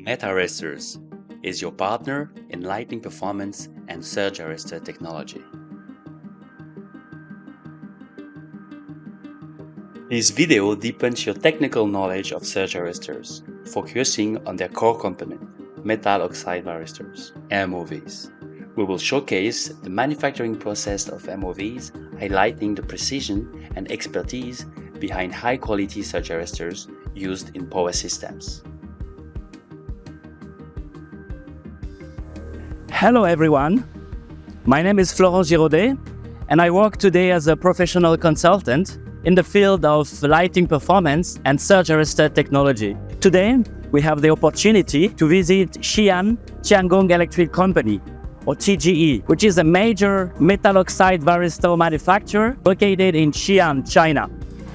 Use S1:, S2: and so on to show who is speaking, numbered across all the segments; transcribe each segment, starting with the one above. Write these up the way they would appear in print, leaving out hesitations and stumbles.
S1: Meta Arresters is your partner in lighting performance and surge arrestor technology. This video deepens your technical knowledge of surge arresters, focusing on their core component, metal oxide varistors, MOVs. We will showcase the manufacturing process of MOVs, highlighting the precision and expertise behind high-quality surge arresters used in power systems.
S2: Hello everyone, my name is Florent Giraudet and I work today as a professional consultant in the field of lighting performance and surge arrestor technology. Today we have the opportunity to visit Xi'an Tiangong Electric Company, or TGE, which is a major metal oxide varistor manufacturer located in Xi'an, China.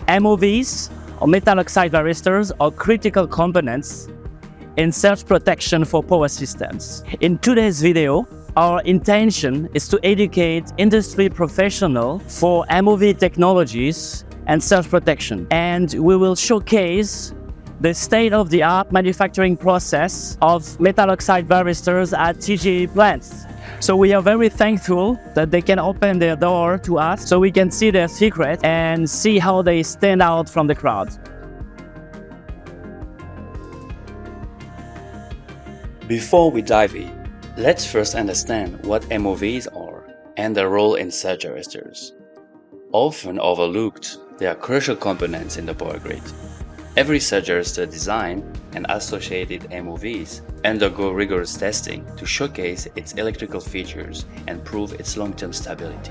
S2: MOVs, or metal oxide varistors, are critical components in surge protection for power systems. In today's video, our intention is to educate industry professionals for MOV technologies and surge protection. And we will showcase the state-of-the-art manufacturing process of metal oxide varistors at TGE plants. So we are very thankful that they can open their door to us so we can see their secret and see how they stand out from the crowd.
S1: Before we dive in, let's first understand what MOVs are and their role in surge arresters. Often overlooked, they are crucial components in the power grid. Every surge arrestor design and associated MOVs undergo rigorous testing to showcase its electrical features and prove its long-term stability.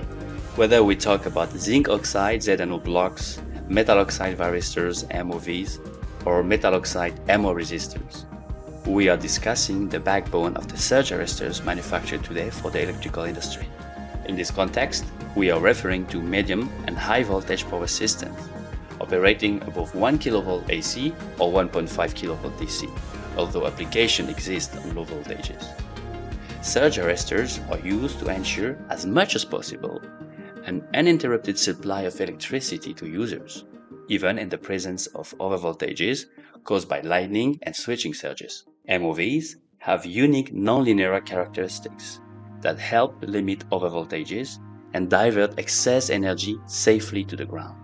S1: Whether we talk about zinc oxide ZNO blocks, metal oxide varistors MOVs, or metal oxide MO resistors, we are discussing the backbone of the surge arresters manufactured today for the electrical industry. In this context, we are referring to medium and high voltage power systems operating above 1 kV AC or 1.5 kV DC, although application exists on low voltages. Surge arresters are used to ensure, as much as possible, an uninterrupted supply of electricity to users, even in the presence of overvoltages caused by lightning and switching surges. MOVs have unique nonlinear characteristics that help limit overvoltages and divert excess energy safely to the ground.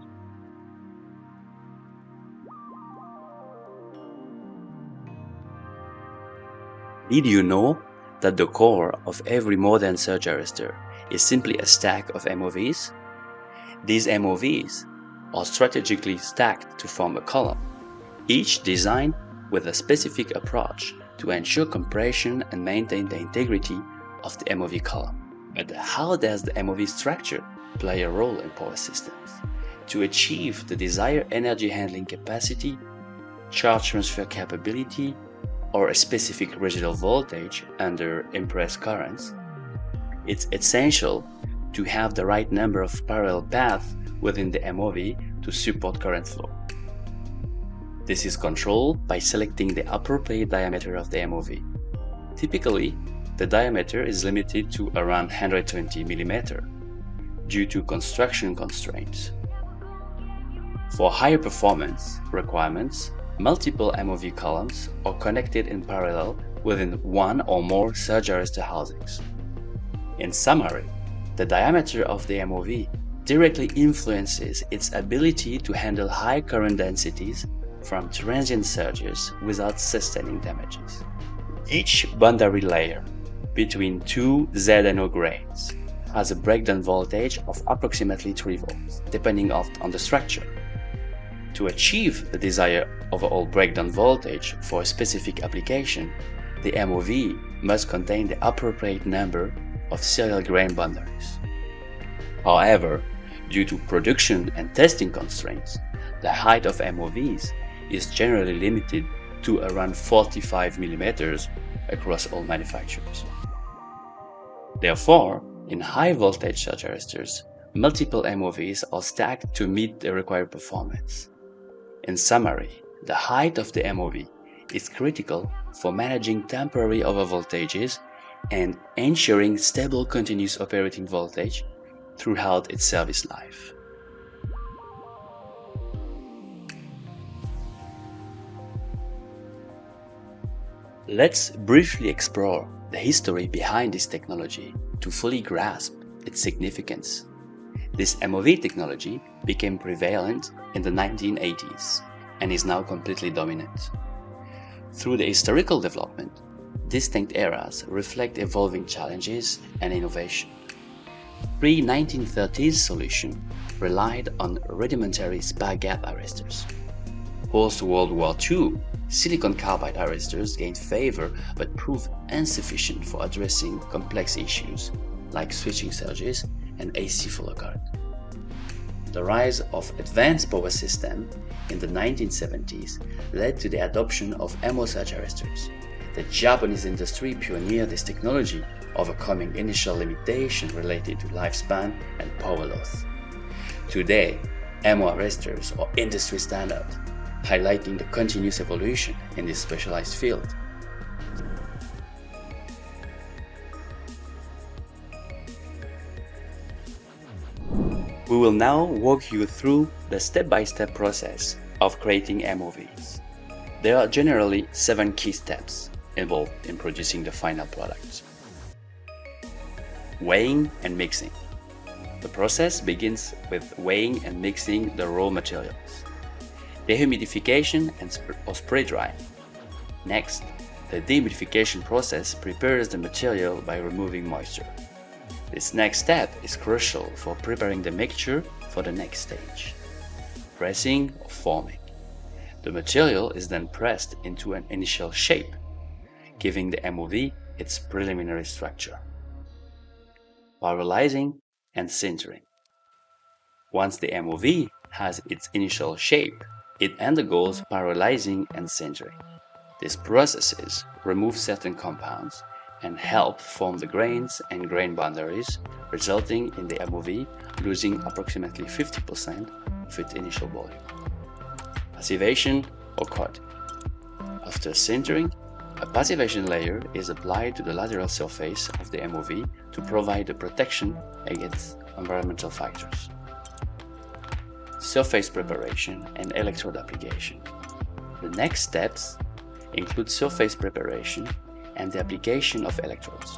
S1: Did you know that the core of every modern surge arrestor is simply a stack of MOVs? These MOVs are strategically stacked to form a column, each designed with a specific approach to ensure compression and maintain the integrity of the MOV column. But how does the MOV structure play a role in power systems? To achieve the desired energy handling capacity, charge transfer capability, or a specific residual voltage under impressed currents, it's essential to have the right number of parallel paths within the MOV to support current flow. This is controlled by selecting the appropriate diameter of the MOV. Typically, the diameter is limited to around 120 mm due to construction constraints. For higher performance requirements, multiple MOV columns are connected in parallel within one or more surge arrestor housings. In summary, the diameter of the MOV directly influences its ability to handle high current densities from transient surges without sustaining damages. Each boundary layer between two ZNO grains has a breakdown voltage of approximately 3 volts, depending on the structure. To achieve the desired overall breakdown voltage for a specific application, the MOV must contain the appropriate number of serial grain boundaries. However, due to production and testing constraints, the height of MOVs is generally limited to around 45 mm across all manufacturers. Therefore, in high voltage surge arresters, multiple MOVs are stacked to meet the required performance. In summary, the height of the MOV is critical for managing temporary overvoltages and ensuring stable continuous operating voltage throughout its service life. Let's briefly explore the history behind this technology to fully grasp its significance. This MOV technology became prevalent in the 1980s and is now completely dominant. Through the historical development, distinct eras reflect evolving challenges and innovation. Pre-1930s solution relied on rudimentary spark gap arresters. Post-World War II, silicon carbide arresters gained favor but proved insufficient for addressing complex issues like switching surges and AC follow current. The rise of advanced power systems in the 1970s led to the adoption of MO surge arresters. The Japanese industry pioneered this technology, overcoming initial limitations related to lifespan and power loss. Today, MO arresters are industry standard, highlighting the continuous evolution in this specialized field. We will now walk you through the step-by-step process of creating MOVs. There are generally 7 key steps involved in producing the final product. Weighing and mixing. The process begins with weighing and mixing the raw materials. Dehumidification or spray drying. Next, the dehumidification process prepares the material by removing moisture. This next step is crucial for preparing the mixture for the next stage, pressing or forming. The material is then pressed into an initial shape, giving the MOV its preliminary structure. Parallelizing and sintering. Once the MOV has its initial shape, it undergoes parallelizing and sintering. These processes remove certain compounds and help form the grains and grain boundaries, resulting in the MOV losing approximately 50% of its initial volume. Passivation or coating. After sintering, a passivation layer is applied to the lateral surface of the MOV to provide a protection against environmental factors. Surface preparation and electrode application. The next steps include surface preparation and the application of electrodes.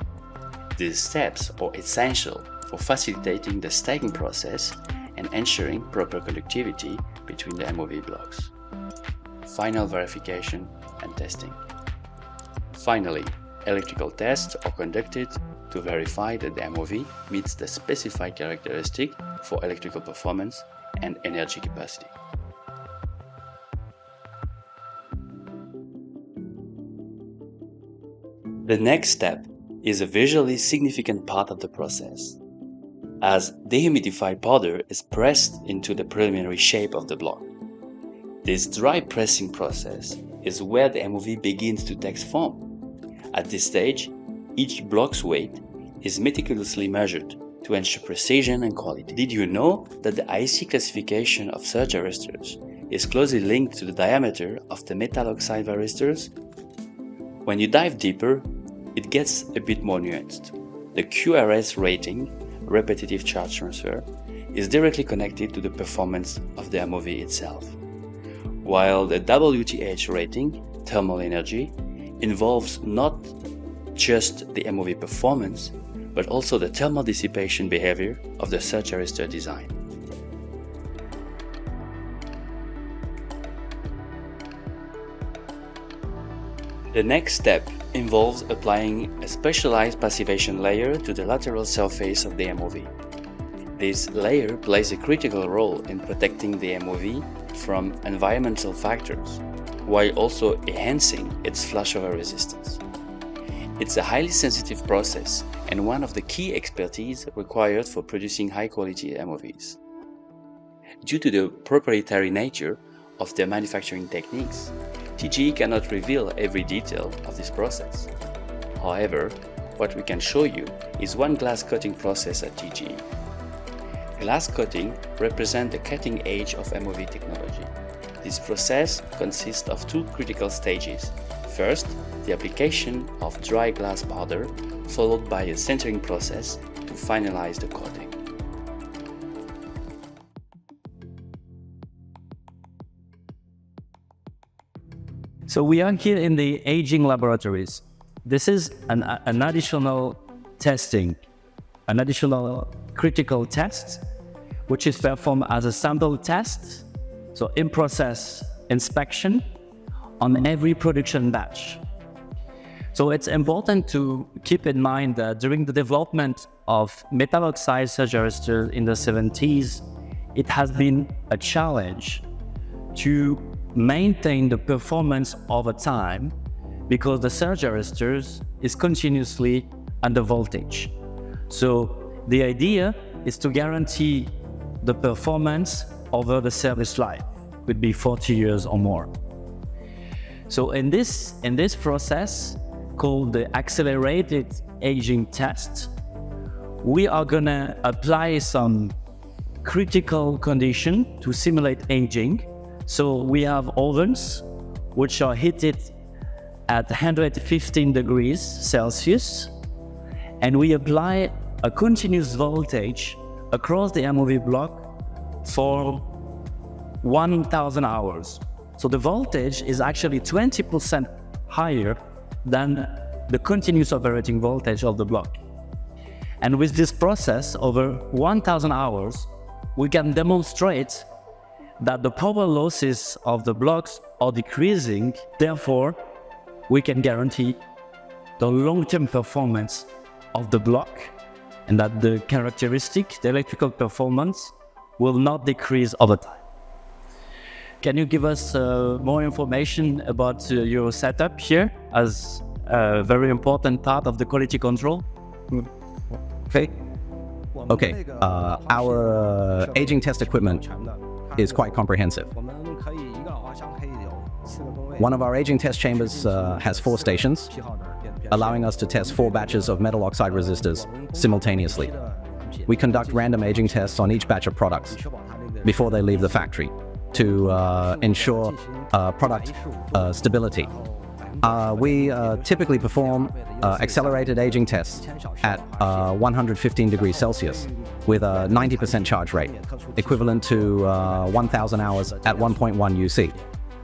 S1: These steps are essential for facilitating the stacking process and ensuring proper conductivity between the MOV blocks. Final verification and testing. Finally, electrical tests are conducted to verify that the MOV meets the specified characteristic for electrical performance and energy capacity. The next step is a visually significant part of the process, as dehumidified powder is pressed into the preliminary shape of the block. This dry pressing process is where the MOV begins to take form. At this stage, each block's weight is meticulously measured to ensure precision and quality. Did you know that the IC classification of surge arresters is closely linked to the diameter of the metal oxide varistors? When you dive deeper, it gets a bit more nuanced. The QRS rating, repetitive charge transfer, is directly connected to the performance of the MOV itself, while the WTH rating, thermal energy, involves not just the MOV performance, but also the thermal dissipation behavior of the surge arrestor design. The next step involves applying a specialized passivation layer to the lateral surface of the MOV. This layer plays a critical role in protecting the MOV from environmental factors, while also enhancing its flashover resistance. It's a highly sensitive process and one of the key expertise required for producing high-quality MOVs. Due to the proprietary nature of their manufacturing techniques, TGE cannot reveal every detail of this process. However, what we can show you is one glass coating process at TGE. Glass coating represents the cutting edge of MOV technology. This process consists of 2 critical stages. First, the application of dry glass powder, followed by a sintering process to finalize the coating.
S2: So we are here in the aging laboratories. This is an additional testing, an additional critical test, which is performed as a sample test, so in-process inspection on every production batch. So it's important to keep in mind that during the development of metal oxide surge arresters in the 70s, it has been a challenge to maintain the performance over time because the surge arresters is continuously under voltage. So the idea is to guarantee the performance over the service life, could be 40 years or more. So in this process called the accelerated aging test, we are gonna apply some critical condition to simulate aging. So we have ovens which are heated at 115 degrees Celsius, and we apply a continuous voltage across the MOV block for 1,000 hours. So the voltage is actually 20% higher than the continuous operating voltage of the block. And with this process over 1,000 hours, we can demonstrate that the power losses of the blocks are decreasing. Therefore, we can guarantee the long-term performance of the block and that the characteristic, the electrical performance, will not decrease over time. Can you give us more information about your setup here as a very important part of the quality control?
S3: Okay, our aging test equipment is quite comprehensive. One of our aging test chambers has 4 stations, allowing us to test 4 batches of metal oxide resistors simultaneously. We conduct random aging tests on each batch of products before they leave the factory to ensure product stability. We typically perform accelerated aging tests at 115 degrees Celsius with a 90% charge rate, equivalent to 1,000 hours at 1.1 UC.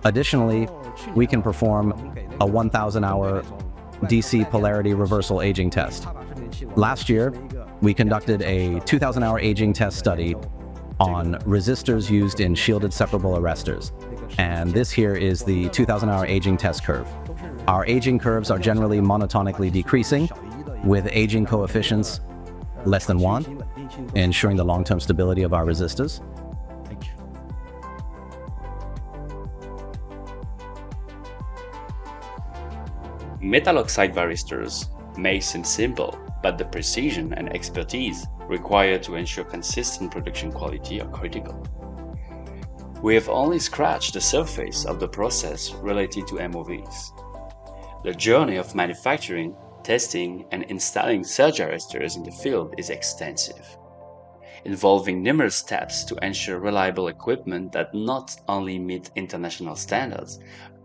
S3: Additionally, we can perform a 1,000 hour DC polarity reversal aging test. Last year, we conducted a 2,000 hour aging test study on resistors used in shielded separable arresters. And this here is the 2,000 hour aging test curve. Our aging curves are generally monotonically decreasing with aging coefficients less than 1, ensuring the long-term stability of our resistors.
S1: Metal oxide varistors may seem simple, but the precision and expertise required to ensure consistent production quality are critical. We have only scratched the surface of the process related to MOVs. The journey of manufacturing, testing, and installing surge arresters in the field is extensive, involving numerous steps to ensure reliable equipment that not only meet international standards,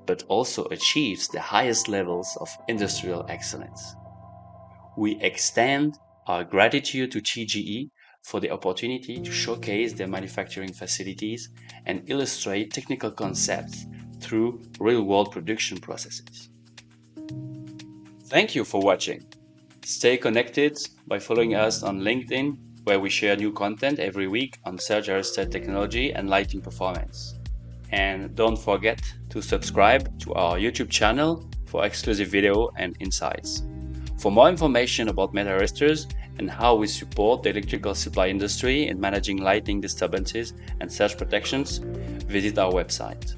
S1: but also achieves the highest levels of industrial excellence. We extend our gratitude to TGE for the opportunity to showcase their manufacturing facilities and illustrate technical concepts through real-world production processes. Thank you for watching. Stay connected by following us on LinkedIn, where we share new content every week on surge arrestor technology and lighting performance. And don't forget to subscribe to our YouTube channel for exclusive video and insights. For more information about metal arresters and how we support the electrical supply industry in managing lighting disturbances and surge protections, visit our website.